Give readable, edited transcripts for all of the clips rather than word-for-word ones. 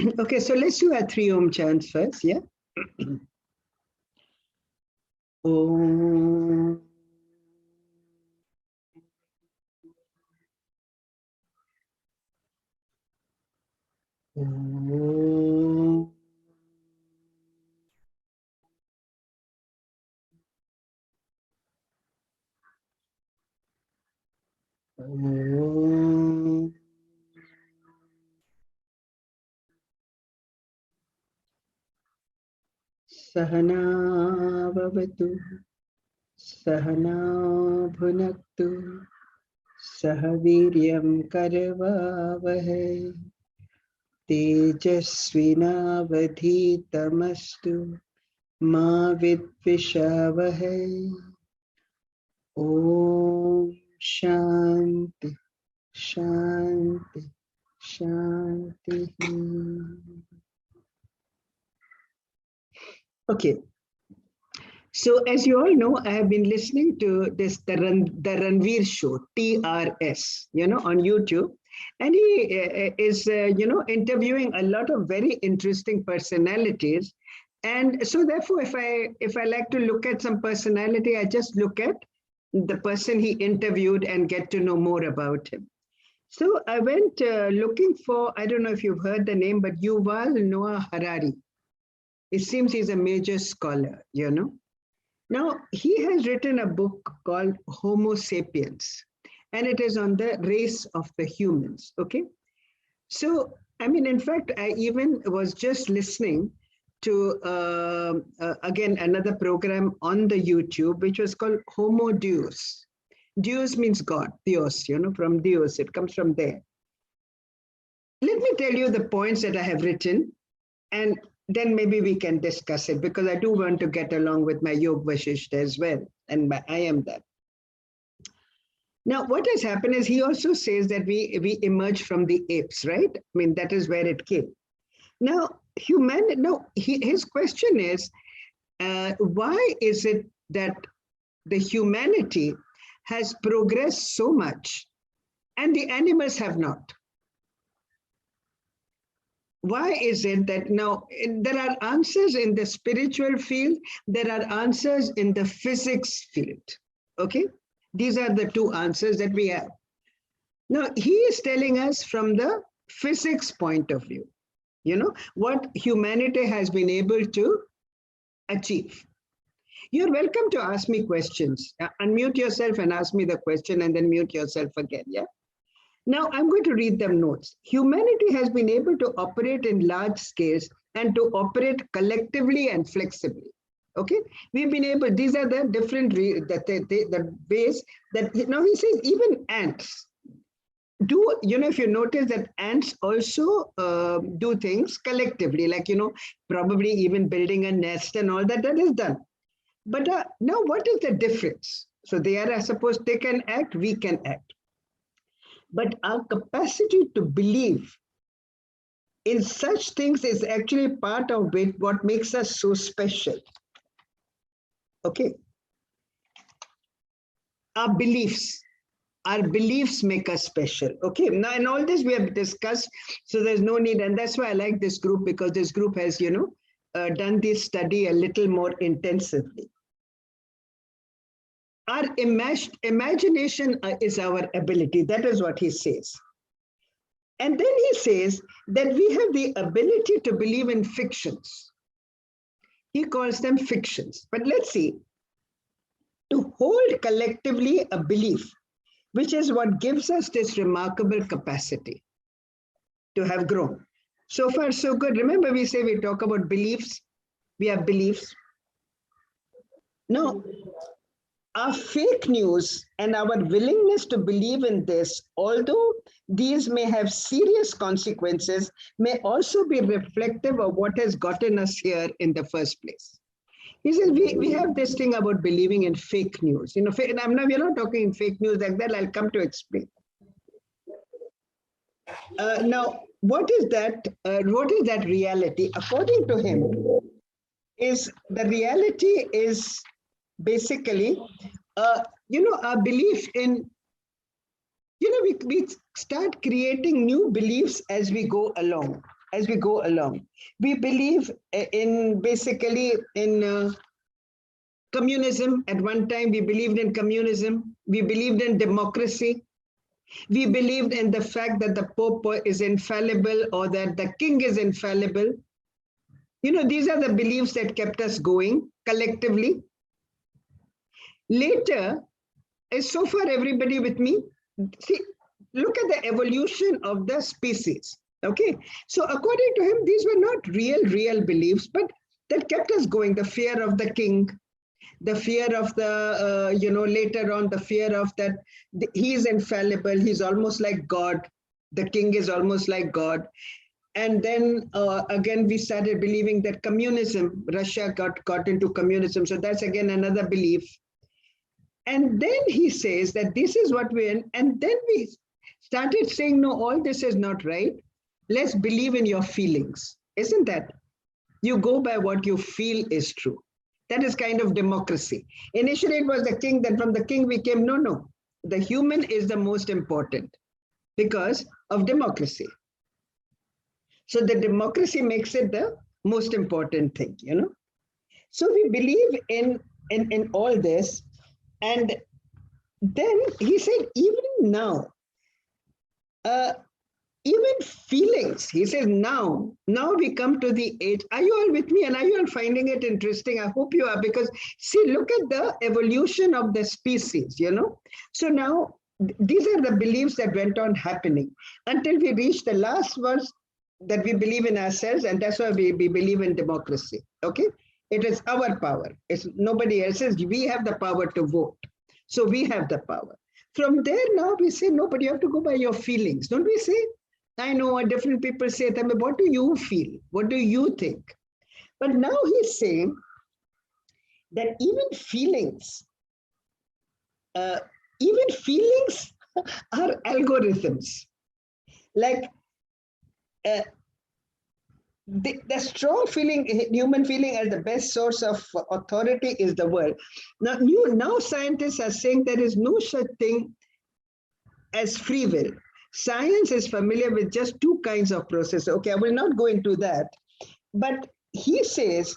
Okay, so let's do our 3 Om chants first, yeah? Om. Om. Om. Sahana Bhavatu, Sahana Bhunaktu, Sahaviryam Karavavahe, Tejasvinavadhitamastu, Ma Vidvishavahe. Om Shanti, Shanti, Shanti. Okay. So as you all know, I have been listening to this the Ranveer show, TRS, on YouTube, and he is interviewing a lot of very interesting personalities. And so therefore, if I like to look at some personality, I just look at the person he interviewed and get to know more about him. So I went looking for, I don't know if you've heard the name, but Yuval Noah Harari. It seems he's a major scholar, Now, he has written a book called Homo sapiens, and it is on the race of the humans, okay? So, I mean, in fact, I even was just listening to, again, another program on the YouTube, which was called Homo Deus. Deus means God, Theos, from Deus, it comes from there. Let me tell you the points that I have written, and then maybe we can discuss it, because I do want to get along with my Yog Vashishta as well, and I am that. Now, what has happened is he also says that we emerged from the apes, right? I mean, that is where it came. Now, his question is, why is it that the humanity has progressed so much and the animals have not? Why is it that now there are answers in the spiritual field, there are answers in the physics field, okay? These are the two answers that we have. Now, he is telling us from the physics point of view, what humanity has been able to achieve. You're welcome to ask me questions. Unmute yourself and ask me the question, and then mute yourself again, yeah? Now, I'm going to read them notes. Humanity has been able to operate in large scales and to operate collectively and flexibly. Okay, we've been able, these are the different the ways that, now he says even ants do, if you notice that ants also do things collectively, like, probably even building a nest and all that is done. But now what is the difference? So they are, I suppose, they can act, we can act. But our capacity to believe in such things is actually part of what makes us so special. Okay. Our beliefs make us special. Okay. Now, in all this we have discussed, so there's no need. And that's why I like this group, because this group has, done this study a little more intensively. Our imagination is our ability. That is what he says. And then he says that we have the ability to believe in fictions. He calls them fictions. But let's see. To hold collectively a belief, which is what gives us this remarkable capacity to have grown. So far, so good. Remember, we say we talk about beliefs. We have beliefs. Now, our fake news and our willingness to believe in this, although these may have serious consequences, may also be reflective of what has gotten us here in the first place. He says we have this thing about believing in fake news. We're not talking in fake news like that. I'll come to explain. Now, what is that? What is that reality? According to him, is the reality is basically, our belief in, we start creating new beliefs as we go along. as we go along. We believe in basically in communism. At one time, we believed in communism. We believed in democracy. We believed in the fact that the Pope is infallible or that the king is infallible. You know, these are the beliefs that kept us going collectively. Later, is so far everybody with me? See, look at the evolution of the species. Okay, so according to him, these were not real beliefs, but that kept us going. The fear of the king, the fear of the, later on, the fear of that he is infallible, he's almost like God, the king is almost like God. And then again, we started believing that communism, Russia got into communism. So that's again another belief. And then he says that this is what we're in. And then we started saying, no, all this is not right. Let's believe in your feelings. Isn't that? You go by what you feel is true. That is kind of democracy. Initially, it was the king, then from the king we came, no. The human is the most important because of democracy. So the democracy makes it the most important thing, you know. So we believe in all this. And then he said, even now, even feelings, he says, now we come to the age. Are you all with me? And are you all finding it interesting? I hope you are, because see, look at the evolution of the species, you know. So now these are the beliefs that went on happening until we reach the last verse, that we believe in ourselves, and that's why we believe in democracy. Okay, it is our power, it's nobody else's. We have the power to vote, so we have the power. From there, now we say, no, but you have to go by your feelings, don't we say? I know different people say, what do you feel? What do you think? But now he's saying that even feelings are algorithms. Like the strong feeling, human feeling as the best source of authority is the world. Now scientists are saying there is no such thing as free will. Science is familiar with just two kinds of processes. Okay, I will not go into that. But he says,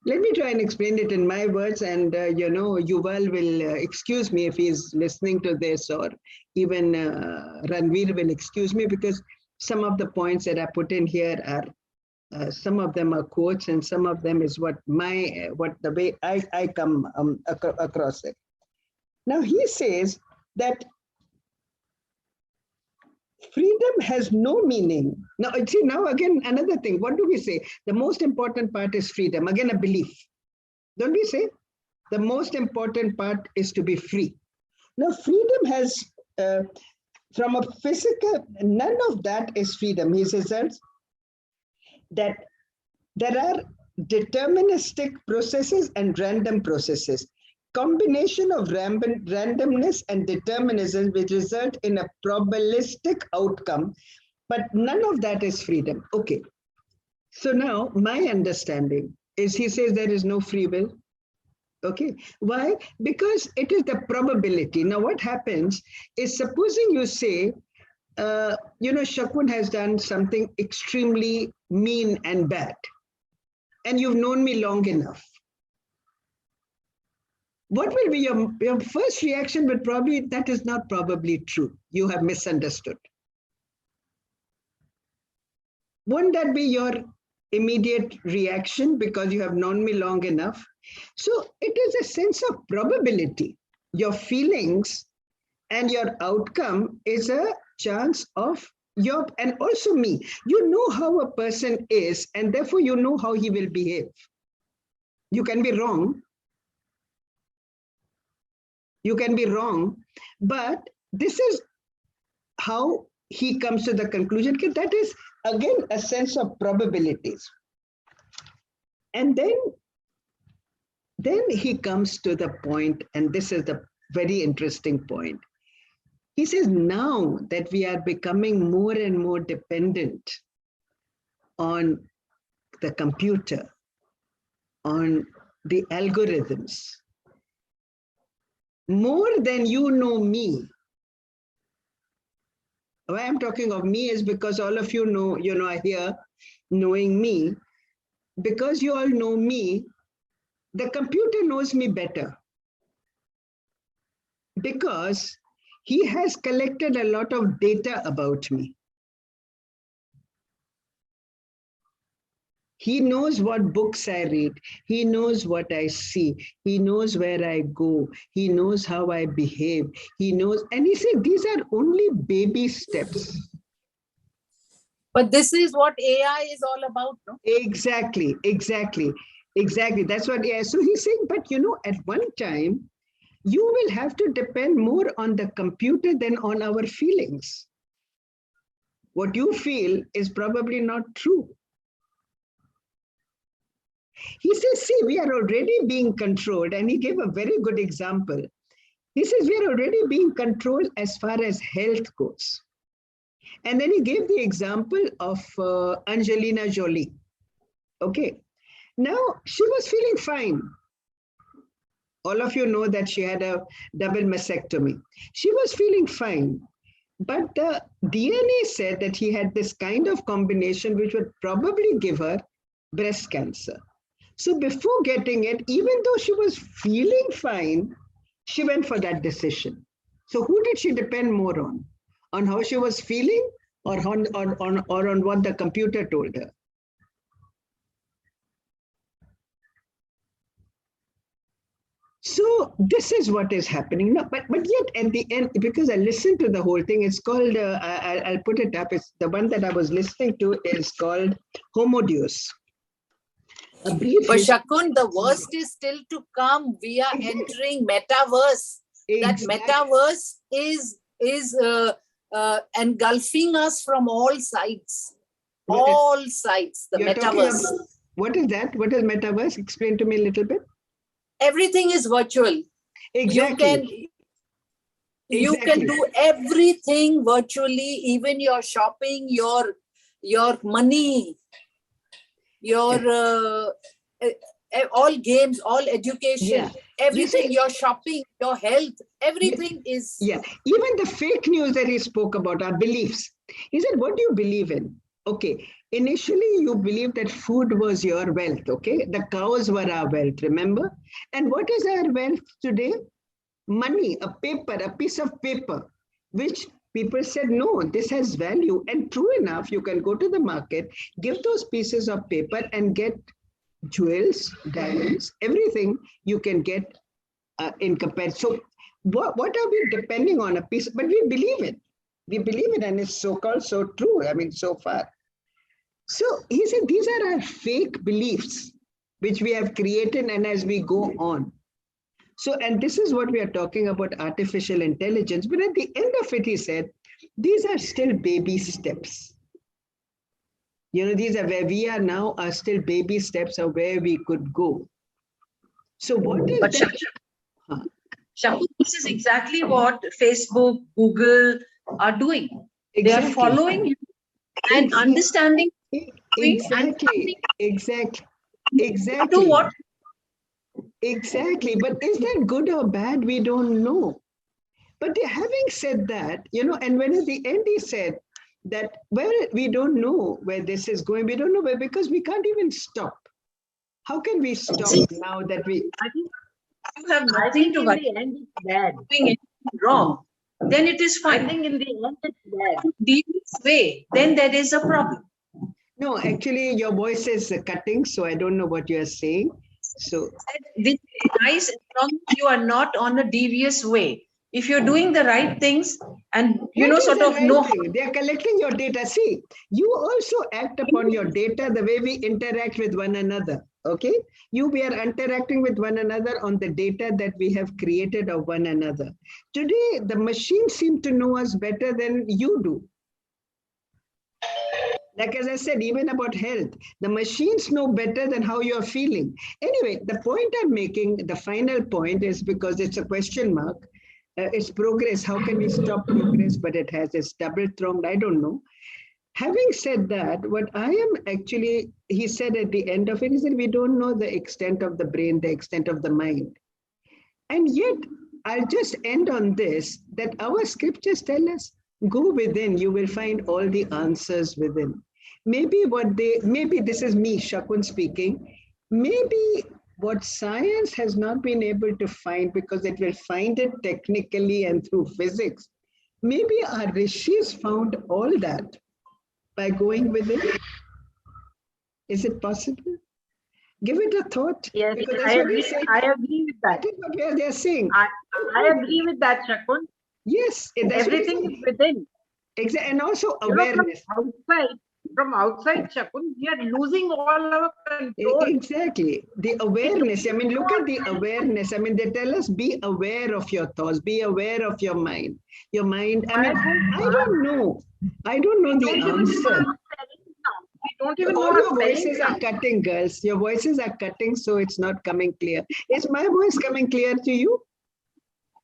let me try and explain it in my words, and Yuval will excuse me if he's listening to this, or even Ranveer will excuse me, because some of the points that I put in here are, some of them are quotes, and some of them is the way I come across it. Now he says that freedom has no meaning. Now, see, now again, another thing, what do we say? The most important part is freedom. Again, a belief. Don't we say? The most important part is to be free. Now, freedom has, from a physical, none of that is freedom. He says that there are deterministic processes and random processes. Combination of randomness and determinism which result in a probabilistic outcome, but none of that is freedom. Okay, so now my understanding is, he says there is no free will. Okay, why? Because it is the probability. Now what happens is, supposing you say, Shakun has done something extremely mean and bad, and you've known me long enough. What will be your first reaction? But probably that is not probably true. You have misunderstood. Won't that be your immediate reaction, because you have known me long enough? So it is a sense of probability. Your feelings and your outcome is a chance of your, and also me. You know how a person is, and therefore you know how he will behave. You can be wrong. You can be wrong, but this is how he comes to the conclusion. That is, again, a sense of probabilities. And then he comes to the point, and this is the very interesting point. He says, now that we are becoming more and more dependent on the computer, on the algorithms, more than you know me, Why I'm talking of me is because all of you know, are here knowing me. Because you all know me, the computer knows me better. Because he has collected a lot of data about me. He knows what books I read. He knows what I see. He knows where I go. He knows how I behave. He knows, and he said, these are only baby steps. But this is what AI is all about, no? Exactly. That's what AI. So he's saying, but at one time, you will have to depend more on the computer than on our feelings. What you feel is probably not true. He says, see, we are already being controlled. And he gave a very good example. He says, we are already being controlled as far as health goes. And then he gave the example of Angelina Jolie. Okay. Now, she was feeling fine. All of you know that she had a double mastectomy. She was feeling fine. But the DNA said that he had this kind of combination which would probably give her breast cancer. So before getting it, even though she was feeling fine, she went for that decision. So who did she depend more on? On how she was feeling or on what the computer told her? So this is what is happening now. But yet at the end, because I listened to the whole thing, it's called, I'll put it up. It's the one that I was listening to is called Homo Deus. But Shakun, the worst is still to come. We are entering metaverse. Exactly. That metaverse is engulfing us from all sides. All sides. The metaverse. What is that? What is metaverse? Explain to me a little bit. Everything is virtual. Exactly. You can do everything virtually, even your shopping, your money, your all games, all education, everything, your shopping, your health, everything is. Yeah, even the fake news that he spoke about, our beliefs. He said, what do you believe in? Okay, initially you believed that food was your wealth, okay? The cows were our wealth, remember? And what is our wealth today? Money, a paper, a piece of paper, which people said, no, this has value. And true enough, you can go to the market, give those pieces of paper and get jewels, diamonds, everything you can get in comparison. So what are we depending on? A piece, but we believe it. We believe it, and it's so-called so true. I mean, so far. So he said, these are our fake beliefs, which we have created, and as we go on. So, and this is what we are talking about, artificial intelligence. But at the end of it, he said, these are still baby steps. These are where we are now, are still baby steps of where we could go. So what is that? Shaku, this is exactly what Facebook, Google are doing. Exactly. They are following you and understanding. Exactly. To what? Exactly. But is that good or bad? We don't know. But having said that, and when at the end he said that, well, we don't know where this is going. We don't know where, because we can't even stop. How can we stop now that we... I think you have nothing to worry. In the end, it's bad. Doing anything wrong, then it is fine. I think in the end, it's bad. This way, then there is a problem. No, actually, your voice is cutting, so I don't know what you are saying. So this is nice as long as you are not on a devious way. If you're doing the right things and sort of know how they're collecting your data. See, you also act upon your data the way we interact with one another. Okay, we are interacting with one another on the data that we have created of one another. Today, the machines seem to know us better than you do. Like as I said, even about health, the machines know better than how you're feeling. Anyway, the point I'm making, the final point, is because it's a question mark. It's progress. How can we stop progress? But it has its double-thrown, I don't know. Having said that, what I am actually, he said at the end of it, he said, we don't know the extent of the brain, the extent of the mind. And yet, I'll just end on this, that our scriptures tell us Go within, you will find all the answers within. Maybe this is me, Shakun speaking, maybe what science has not been able to find, because it will find it technically and through physics, maybe our rishis found all that by going within. Is it possible? Give it a thought. Yes, because I agree. I agree with that. That is what they're saying. I agree with that, Shakun. Yes, Everything is within. Exactly, and also awareness. From outside, Shakun, we are losing all our control. Exactly, the awareness. I mean, look at the awareness. I mean, they tell us be aware of your thoughts, be aware of your mind. Your mind. I mean, I don't know. I don't know the answer. We don't even know all your voices are cutting, girls. Your voices are cutting, so it's not coming clear. Is my voice coming clear to you?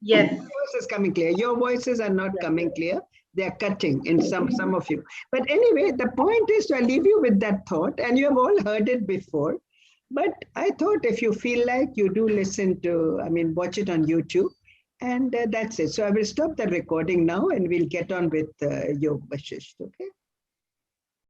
Yes. My voice is coming clear. Your voices are not coming clear. They are cutting in some of you. But anyway, the point is to leave you with that thought, and you have all heard it before. But I thought if you feel like, you do listen to, I mean, watch it on YouTube. And that's it. So I will stop the recording now and we'll get on with Yog Vashisht, okay?